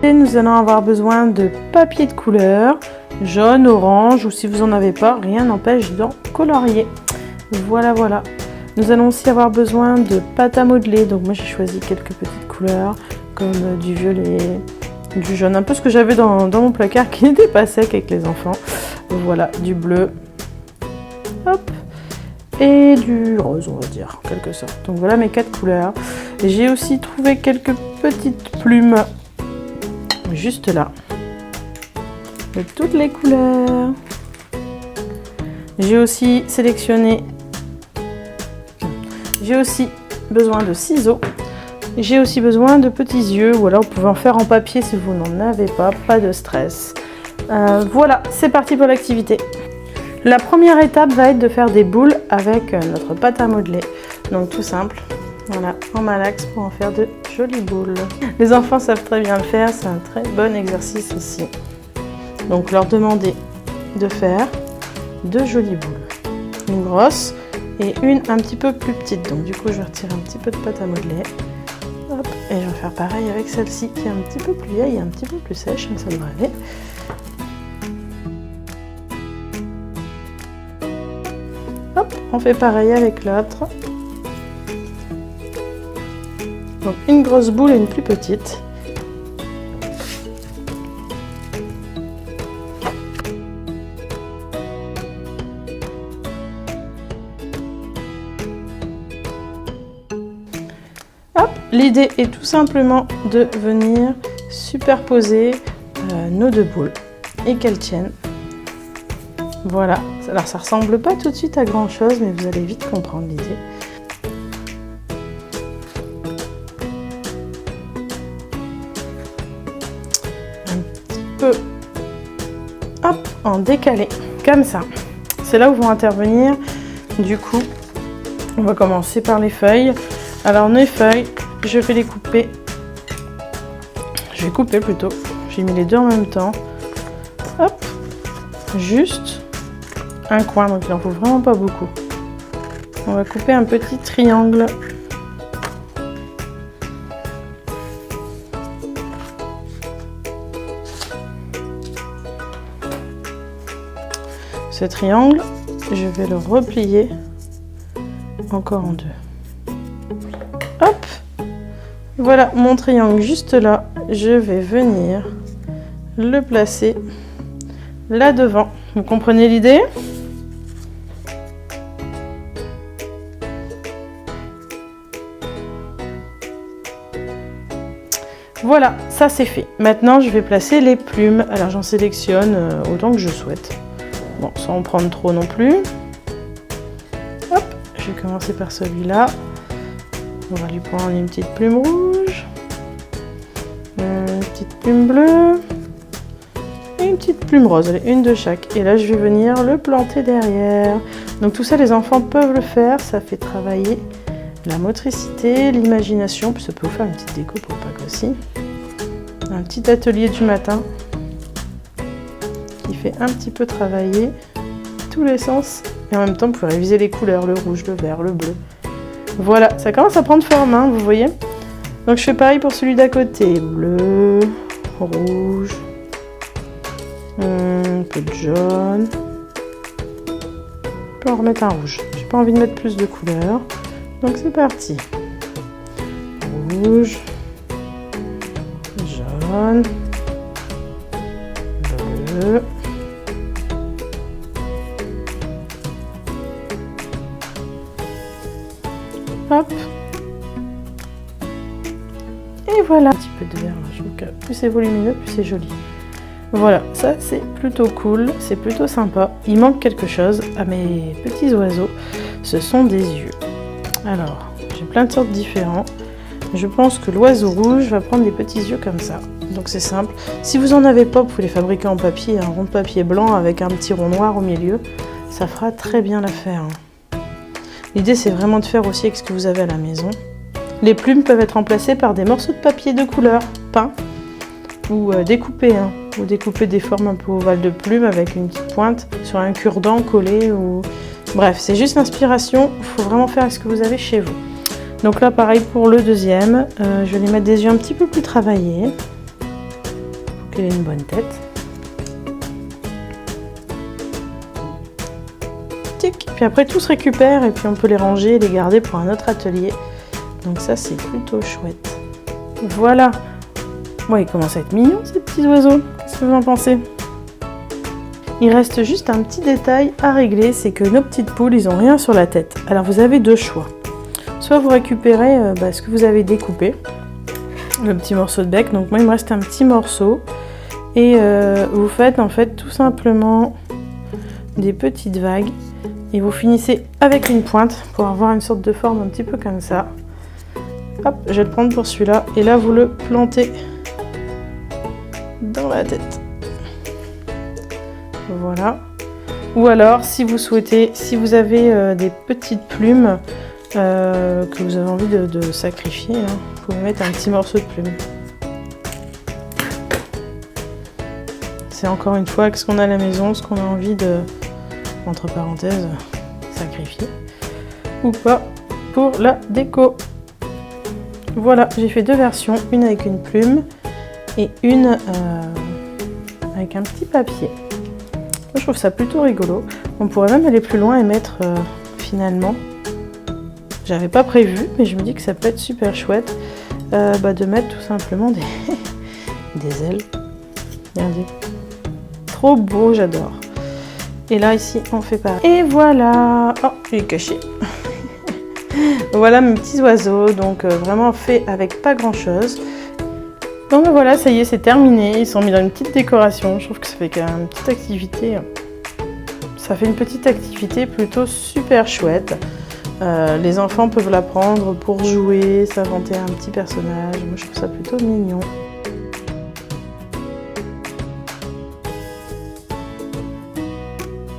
Et nous allons avoir besoin de papier de couleur, jaune, orange, ou si vous n'en avez pas, rien n'empêche d'en colorier. Voilà, voilà. Nous allons aussi avoir besoin de pâte à modeler, donc moi j'ai choisi quelques petites couleurs, comme du violet, du jaune, un peu ce que j'avais dans mon placard qui n'était pas sec avec les enfants. Voilà, du bleu, hop, et du rose, on va dire, en quelque sorte. Donc voilà mes 4 couleurs. J'ai aussi trouvé quelques petites plumes, juste là, de toutes les couleurs. J'ai aussi sélectionné, j'ai aussi besoin de ciseaux. J'ai aussi besoin de petits yeux, ou alors vous pouvez en faire en papier si vous n'en avez pas de stress. Voilà, c'est parti pour l'activité. La première étape va être de faire des boules avec notre pâte à modeler. Donc tout simple, voilà, en malaxe pour en faire de jolies boules. Les enfants savent très bien le faire, c'est un très bon exercice aussi. Donc leur demander de faire de jolies boules. Une grosse et une un petit peu plus petite. Donc du coup je vais retirer un petit peu de pâte à modeler. Hop, et je vais faire pareil avec celle-ci qui est un petit peu plus vieille et un petit peu plus sèche, mais ça devrait aller. Hop, on fait pareil avec l'autre. Donc une grosse boule et une plus petite. L'idée est tout simplement de venir superposer nos 2 boules et qu'elles tiennent. Voilà, alors ça ressemble pas tout de suite à grand chose, mais vous allez vite comprendre l'idée. Un petit peu, hop, en décalé, comme ça. C'est là où vont intervenir, du coup, on va commencer par les feuilles. Alors nos feuilles, je vais les couper, je vais couper plutôt, j'ai mis les 2 en même temps, hop, juste un coin, donc il n'en faut vraiment pas beaucoup. On va couper un petit triangle. Ce triangle, je vais le replier encore en 2. Hop, voilà mon triangle juste là. Je vais venir le placer là devant. Vous comprenez l'idée? Voilà, ça c'est fait. Maintenant, je vais placer les plumes. Alors, j'en sélectionne autant que je souhaite. Bon, sans en prendre trop non plus. Hop, je vais commencer par celui-là. On va lui prendre une petite plume rouge, une petite plume bleue et une petite plume rose. Allez, une de chaque. Et là, je vais venir le planter derrière. Donc tout ça, les enfants peuvent le faire. Ça fait travailler la motricité, l'imagination. Puis ça peut vous faire une petite déco pour Pâques aussi. Un petit atelier du matin qui fait un petit peu travailler tous les sens. Et en même temps, vous pouvez réviser les couleurs, le rouge, le vert, le bleu. Voilà, ça commence à prendre forme, hein, vous voyez. Donc je fais pareil pour celui d'à côté. Bleu, rouge, un peu de jaune. Je peux en remettre un rouge. J'ai pas envie de mettre plus de couleurs. Donc c'est parti. Rouge, jaune, bleu. Hop. Et voilà. Un petit peu de vert là, je trouve que plus c'est volumineux, plus c'est joli. Voilà, ça c'est plutôt cool, c'est plutôt sympa. Il manque quelque chose à mes petits oiseaux, ce sont des yeux. Alors, j'ai plein de sortes différents. Je pense que l'oiseau rouge va prendre des petits yeux comme ça. Donc c'est simple. Si vous n'en avez pas, vous pouvez les fabriquer en papier, un rond de papier blanc avec un petit rond noir au milieu. Ça fera très bien l'affaire. L'idée, c'est vraiment de faire aussi avec ce que vous avez à la maison. Les plumes peuvent être remplacées par des morceaux de papier de couleur peints ou découpés. Ou découper des formes un peu ovales de plumes avec une petite pointe sur un cure-dent collé. Ou... Bref, c'est juste l'inspiration. Il faut vraiment faire avec ce que vous avez chez vous. Donc là, pareil pour le deuxième. Je vais lui mettre des yeux un petit peu plus travaillés. qu'il ait une bonne tête. Tic. Puis après tout se récupère et puis on peut les ranger et les garder pour un autre atelier. Donc ça c'est plutôt chouette. Voilà. Bon, ils commencent à être mignons ces petits oiseaux. Qu'est-ce que vous en pensez? Il reste juste un petit détail à régler, c'est que nos petites poules, ils n'ont rien sur la tête. Alors vous avez deux choix. Soit vous récupérez ce que vous avez découpé, le petit morceau de bec. Donc moi il me reste un petit morceau. Et vous faites en fait tout simplement des petites vagues. Et vous finissez avec une pointe pour avoir une sorte de forme un petit peu comme ça. Hop, je vais le prendre pour celui-là. Et là vous le plantez dans la tête. Voilà. Ou alors, si vous souhaitez, si vous avez des petites plumes que vous avez envie de sacrifier, hein, vous pouvez mettre un petit morceau de plume. C'est encore une fois ce qu'on a à la maison, ce qu'on a envie de, entre parenthèses, sacrifier. Ou pas pour la déco. Voilà, j'ai fait deux versions, une avec une plume et une avec un petit papier. Je trouve ça plutôt rigolo. On pourrait même aller plus loin et mettre finalement, j'avais pas prévu, mais je me dis que ça peut être super chouette de mettre tout simplement des ailes. Regardez, trop beau, j'adore. Et là ici on fait pareil. Et voilà, oh il est caché. Voilà mes petits oiseaux, donc vraiment fait avec pas grand chose. Donc voilà, ça y est, c'est terminé. Ils sont mis dans une petite décoration. Je trouve que ça fait quand même une petite activité. Ça fait une petite activité plutôt super chouette. Les enfants peuvent la prendre pour jouer, s'inventer un petit personnage. Moi, je trouve ça plutôt mignon.